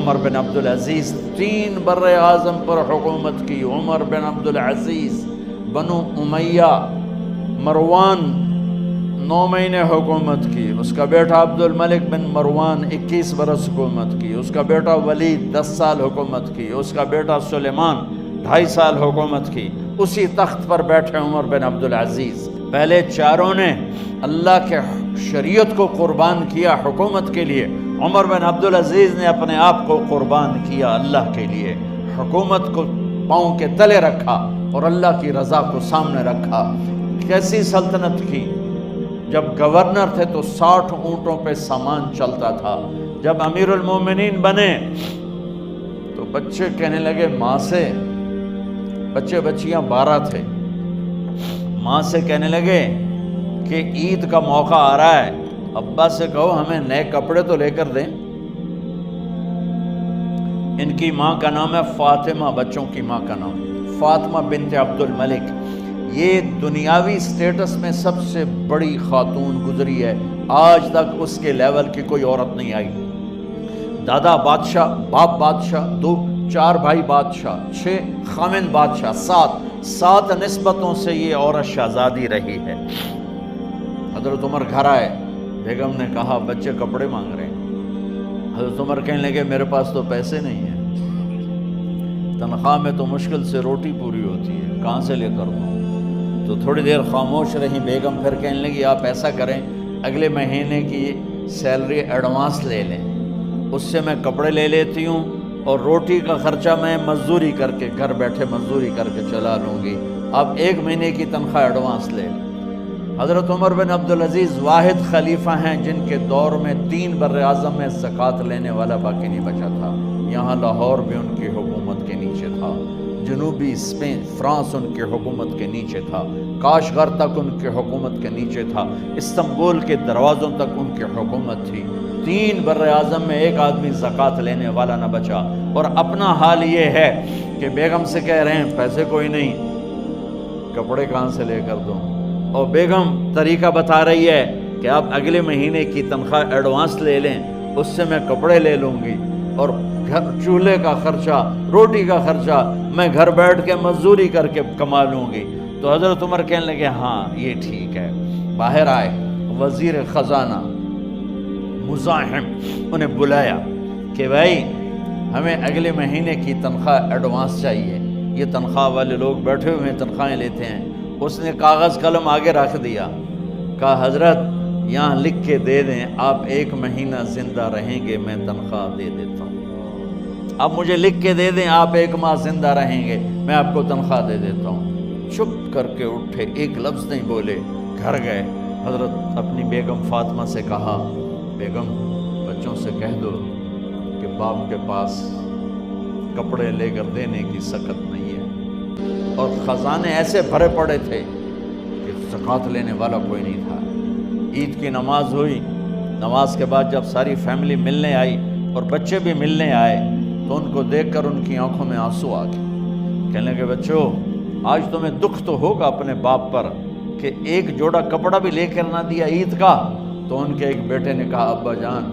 عمر بن عبدالعزیز 3 بر اعظم پر حکومت کی. عمر بن عبدالعزیز، بنو امیہ، مروان 9 مہینے حکومت کی. اس کا بیٹا عبد الملک بن مروان 21 برس حکومت کی. اس کا بیٹا ولید 10 سال حکومت کی. اس کا بیٹا سلیمان 2.5 سال حکومت کی. اسی تخت پر بیٹھے عمر بن عبدالعزیز. پہلے چاروں نے اللہ کے شریعت کو قربان کیا حکومت کے لیے. عمر بن عبدالعزیز نے اپنے آپ کو قربان کیا اللہ کے لیے. حکومت کو پاؤں کے تلے رکھا اور اللہ کی رضا کو سامنے رکھا. کیسی سلطنت کی؟ جب گورنر تھے تو 60 اونٹوں پہ سامان چلتا تھا. جب امیر المومنین بنے تو بچے کہنے لگے ماں سے، بچے بچیاں 12 تھے، ماں سے کہنے لگے کہ عید کا موقع آ رہا ہے، ابا سے کہو ہمیں نئے کپڑے تو لے کر دیں. ان کی ماں کا نام ہے فاطمہ، بچوں کی ماں کا نام فاطمہ بنت عبد الملک. یہ دنیاوی سٹیٹس میں سب سے بڑی خاتون گزری ہے. آج تک اس کے لیول کی کوئی عورت نہیں آئی. دادا بادشاہ، باپ بادشاہ، 4 بھائی بادشاہ، 6 خامند بادشاہ، 7 نسبتوں سے یہ عورت شہزادی رہی ہے. حضرت عمر گھر آئے، بیگم نے کہا بچے کپڑے مانگ رہے ہیں. حضرت عمر کہنے لگے میرے پاس تو پیسے نہیں ہیں، تنخواہ میں تو مشکل سے روٹی پوری ہوتی ہے، کہاں سے لے کر دوں؟ تو تھوڑی دیر خاموش رہی بیگم. پھر کہنے لگی آپ ایسا کریں، اگلے مہینے کی سیلری ایڈوانس لے لیں، اس سے میں کپڑے لے لیتی ہوں اور روٹی کا خرچہ میں مزدوری کر کے، گھر بیٹھے مزدوری کر کے چلا لوں گی. آپ 1 مہینے کی تنخواہ ایڈوانس لے لیں. حضرت عمر بن عبدالعزیز واحد خلیفہ ہیں جن کے دور میں 3 بر اعظم میں زکوٰۃ لینے والا باقی نہیں بچا تھا. یہاں لاہور بھی ان کی حکومت کے نیچے تھا، جنوبی اسپین فرانس ان کی حکومت کے نیچے تھا، کاشغر تک ان کی حکومت کے نیچے تھا، استنبول کے دروازوں تک ان کی حکومت تھی. 3 بر اعظم میں ایک آدمی زکوٰۃ لینے والا نہ بچا. اور اپنا حال یہ ہے کہ بیگم سے کہہ رہے ہیں پیسے کوئی نہیں، کپڑے کہاں سے لے کر دوں؟ اور بیگم طریقہ بتا رہی ہے کہ آپ اگلے مہینے کی تنخواہ ایڈوانس لے لیں، اس سے میں کپڑے لے لوں گی اور چولہے کا خرچہ، روٹی کا خرچہ میں گھر بیٹھ کے مزدوری کر کے کما لوں گی. تو حضرت عمر کہنے لگے ہاں یہ ٹھیک ہے. باہر آئے وزیر خزانہ مزاحم، انہیں بلایا کہ بھائی ہمیں اگلے مہینے کی تنخواہ ایڈوانس چاہیے، یہ تنخواہ والے لوگ بیٹھے ہوئے ہیں تنخواہیں لیتے ہیں. اس نے کاغذ قلم آگے رکھ دیا، کہا حضرت یہاں لکھ کے دے دیں آپ 1 مہینہ زندہ رہیں گے میں تنخواہ دے دیتا ہوں. اب مجھے لکھ کے دے دیں آپ 1 ماہ زندہ رہیں گے میں آپ کو تنخواہ دے دیتا ہوں. چپ کر کے اٹھے، ایک لفظ نہیں بولے، گھر گئے. حضرت اپنی بیگم فاطمہ سے کہا بیگم بچوں سے کہہ دو کہ باپ کے پاس کپڑے لے کر دینے کی سخت نہیں ہے. اور خزانے ایسے بھرے پڑے تھے کہ زکوٰۃ لینے والا کوئی نہیں تھا. عید کی نماز ہوئی، نماز کے بعد جب ساری فیملی ملنے آئی اور بچے بھی ملنے آئے تو ان کو دیکھ کر ان کی آنکھوں میں آنسو آ گئے. کہنے لگے بچوں آج تمہیں دکھ تو ہوگا اپنے باپ پر کہ ایک جوڑا کپڑا بھی لے کر نہ دیا عید کا. تو ان کے ایک بیٹے نے کہا ابا جان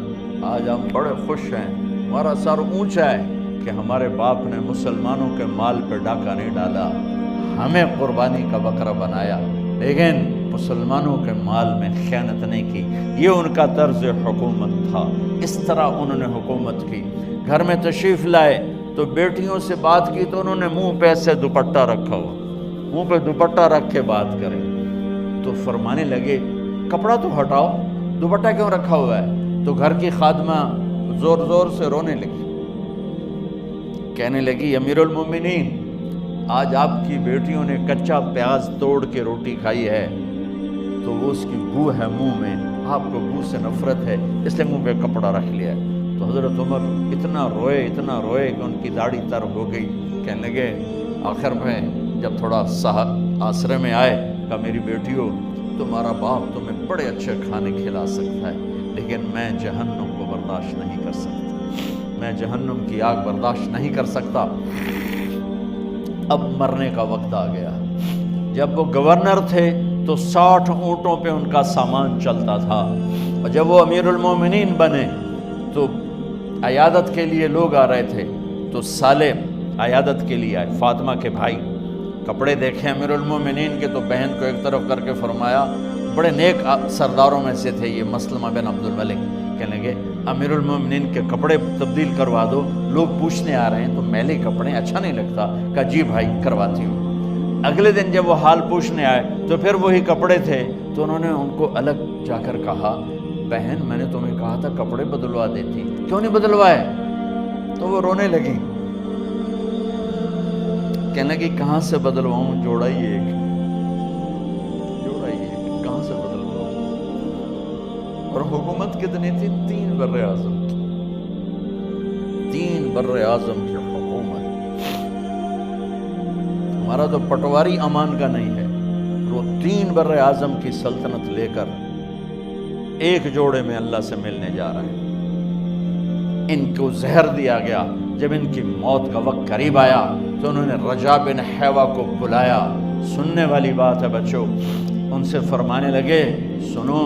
آج ہم بڑے خوش ہیں، ہمارا سر اونچا ہے کہ ہمارے باپ نے مسلمانوں کے مال پہ ڈاکہ نہیں ڈالا، ہمیں قربانی کا بکرا بنایا لیکن مسلمانوں کے مال میں خیانت نہیں کی. یہ ان کا طرز حکومت تھا، اس طرح انہوں نے حکومت کی. گھر میں تشریف لائے تو بیٹیوں سے بات کی تو انہوں نے منہ پہ ایسے دوپٹہ رکھا ہوا، منہ پہ دوپٹہ رکھ کے بات کریں. تو فرمانے لگے کپڑا تو ہٹاؤ، دوپٹہ کیوں رکھا ہوا ہے؟ تو گھر کی خادمہ زور زور سے رونے لگی، کہنے لگی امیر المومنین آج آپ کی بیٹیوں نے کچا پیاز توڑ کے روٹی کھائی ہے تو وہ اس کی بو ہے منہ میں، آپ کو بو سے نفرت ہے اس لیے منہ پہ کپڑا رکھ لیا ہے. تو حضرت عمر اتنا روئے کہ ان کی داڑھی تر ہو گئی. کہنے لگے آخر میں جب تھوڑا آسرے میں آئے کہا میری بیٹیوں تمہارا باپ تمہیں بڑے اچھے کھانے کھلا سکتا ہے لیکن میں جہنم کو برداشت نہیں کر سکتا، میں جہنم کی آگ برداشت نہیں کر سکتا. اب مرنے کا وقت آ گیا. جب وہ گورنر تھے تو 60 اونٹوں پہ ان کا سامان چلتا تھا، اور جب وہ امیر المومنین بنے تو عیادت کے لیے لوگ آ رہے تھے، تو سالم عیادت کے لیے آئے، فاطمہ کے بھائی۔ کپڑے دیکھے امیر المومنین کے تو بہن کو ایک طرف کر کے فرمایا، بڑے نیک سرداروں میں سے تھے یہ مسلمہ بن عبد الملک، کہنے لگے امیر المومنین کے کپڑے تبدیل کروا دو، لوگ پوچھنے آ رہے ہیں تو میلے کپڑے اچھا نہیں لگتا۔ کہا جی بھائی کرواتی ہوں۔ اگلے دن جب وہ حال پوچھنے آئے تو پھر وہی کپڑے تھے، تو انہوں نے ان کو الگ جا کر کہا، بہن میں نے تمہیں کہا تھا کپڑے بدلوا دیتی، کیوں نہیں بدلوائے؟ تو وہ رونے لگی، کہنے لگی کہاں سے بدلواؤں، جوڑا ہی ایک، کہاں سے بدلواؤں؟ اور حکومت کتنی تھی؟ 3 بر اعظم کی، 3 بر اعظم کی حکومت۔ ہمارا تو پٹواری امان کا نہیں ہے، وہ 3 بر اعظم کی سلطنت لے کر ایک جوڑے میں اللہ سے ملنے جا رہا ہے۔ ان کو زہر دیا گیا، جب ان کی موت کا وقت قریب آیا تو انہوں نے رجا بن حیوہ کو بلایا۔ سننے والی بات ہے بچوں، ان سے فرمانے لگے سنو،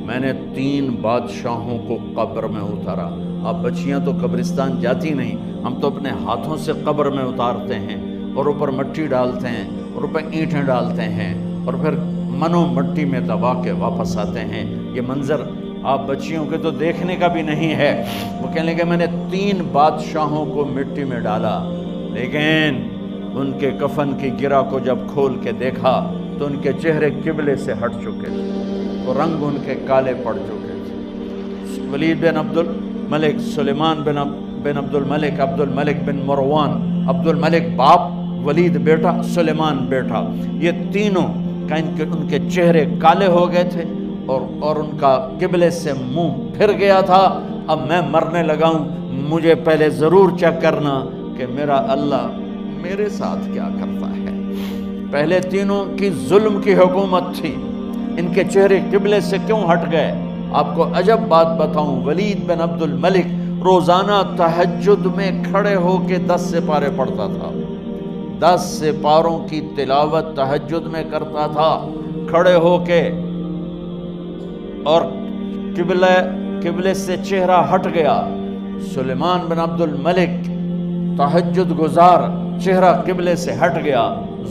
میں نے 3 بادشاہوں کو قبر میں اتارا۔ اب بچیاں تو قبرستان جاتی نہیں، ہم تو اپنے ہاتھوں سے قبر میں اتارتے ہیں اور اوپر مٹی ڈالتے ہیں اور اوپر اینٹیں ڈالتے ہیں اور پھر منو مٹی میں دبا کے واپس آتے ہیں۔ یہ منظر آپ بچیوں کے تو دیکھنے کا بھی نہیں ہے۔ وہ کہنے لگے میں نے 3 بادشاہوں کو مٹی میں ڈالا، لیکن ان کے کفن کی گرہ کو جب کھول کے دیکھا تو ان کے چہرے قبلے سے ہٹ چکے تھے، وہ رنگ ان کے کالے پڑ چکے تھے۔ ولید بن عبد الملک، سلیمان بن عبد الملک، عبد الملک بن مروان، عبد الملک باپ، ولید بیٹا، سلیمان بیٹا، یہ تینوں کا ان کے چہرے کالے ہو گئے تھے اور ان کا قبلے سے منہ پھر گیا تھا۔ اب میں مرنے لگا ہوں، مجھے پہلے ضرور چیک کرنا کہ میرا اللہ میرے ساتھ کیا کرتا ہے۔ پہلے تینوں کی ظلم کی حکومت تھی، ان کے چہرے قبلے سے کیوں ہٹ گئے؟ آپ کو عجب بات بتاؤں، ولید بن عبد الملک روزانہ تہجد میں کھڑے ہو کے 10 سپارے پڑھتا تھا، 10 سپاروں کی تلاوت تہجد میں کرتا تھا کھڑے ہو کے، اور قبلے سے چہرہ ہٹ گیا۔ سلیمان بن عبد الملک تہجد گزار، چہرہ قبلے سے ہٹ گیا،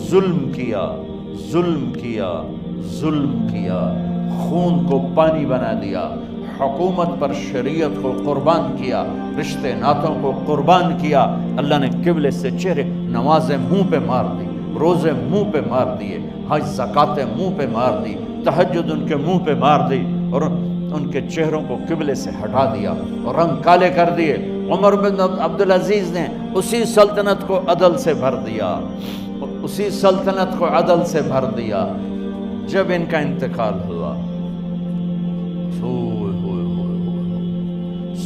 ظلم کیا، ظلم کیا، ظلم کیا، خون کو پانی بنا دیا، حکومت پر شریعت کو قربان کیا، رشتے ناتوں کو قربان کیا۔ اللہ نے قبلے سے چہرے، نمازیں منہ پہ مار دی، روزے منہ پہ مار دیے، حج زکاتیں منہ پہ مار دی، تہجد ان کے منہ پہ مار دی اور ان کے چہروں کو قبلے سے ہٹا دیا اور رنگ کالے کر دیے۔ عمر بن عبدالعزیز نے اسی سلطنت کو عدل سے بھر دیا، اسی سلطنت کو عدل سے بھر دیا۔ جب ان کا انتقال ہوا،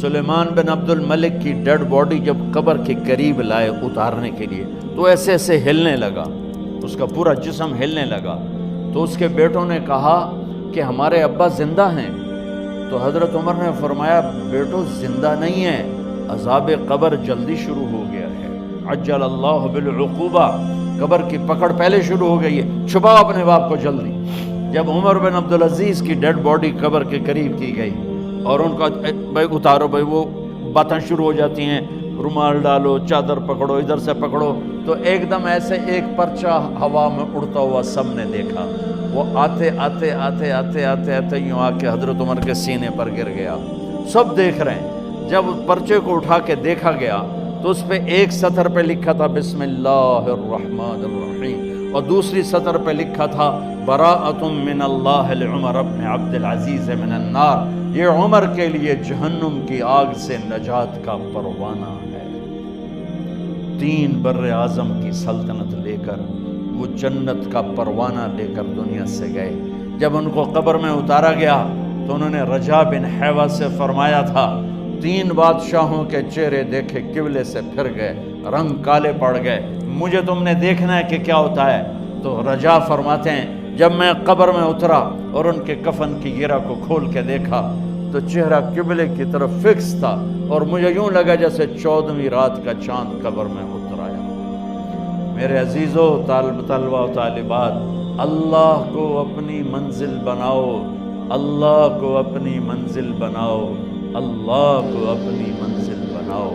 سلیمان بن عبد الملک کی ڈیڈ باڈی جب قبر کے قریب لائے اتارنے کے لیے تو ایسے ایسے ہلنے لگا، اس کا پورا جسم ہلنے لگا۔ تو اس کے بیٹوں نے کہا کہ ہمارے ابا زندہ ہیں، تو حضرت عمر نے فرمایا بیٹو زندہ نہیں ہے، عذاب قبر جلدی شروع ہو گیا ہے، عجل اللہ بالعقوبہ، قبر کی پکڑ پہلے شروع ہو گئی ہے، چھپاؤ اپنے باپ کو جلدی۔ جب عمر بن عبدالعزیز کی ڈیڈ باڈی قبر کے قریب کی گئی اور ان کا بھائی اتارو، بھائی وہ باتیں شروع ہو جاتی ہیں، رومال ڈالو، چادر پکڑو، ادھر سے پکڑو، تو ایک دم ایسے ایک پرچہ ہوا میں اڑتا ہوا سب نے دیکھا، وہ آتے آتے آتے آتے آتے آتے یوں آ کے حضرت عمر کے سینے پر گر گیا۔ سب دیکھ رہے ہیں۔ جب پرچے کو اٹھا کے دیکھا گیا تو اس پہ ایک سطر پہ لکھا تھا بسم اللہ الرحمن الرحیم، اور دوسری سطر پہ لکھا تھا براءۃ من اللہ لعمر بن عبد العزیز من النار، یہ عمر کے لیے جہنم کی آگ سے نجات کا پروانہ ہے۔ 3 بر اعظم کی سلطنت لے کر وہ جنت کا پروانہ لے کر دنیا سے گئے۔ جب ان کو قبر میں اتارا گیا تو انہوں نے رجا بن حیوہ سے فرمایا تھا 3 بادشاہوں کے چہرے دیکھے قبلے سے پھر گئے، رنگ کالے پڑ گئے، مجھے تم نے دیکھنا ہے کہ کیا ہوتا ہے۔ تو رجا فرماتے ہیں جب میں قبر میں اترا اور ان کے کفن کی گرہ کو کھول کے دیکھا تو چہرہ قبلے کی طرف فکس تھا اور مجھے یوں لگا جیسے 14ویں رات کا چاند قبر میں اتر آیا۔ میرے عزیزو، طلبہ و طالبات، اللہ کو اپنی منزل بناؤ، اللہ کو اپنی منزل بناؤ، اللہ کو اپنی منزل بناؤ۔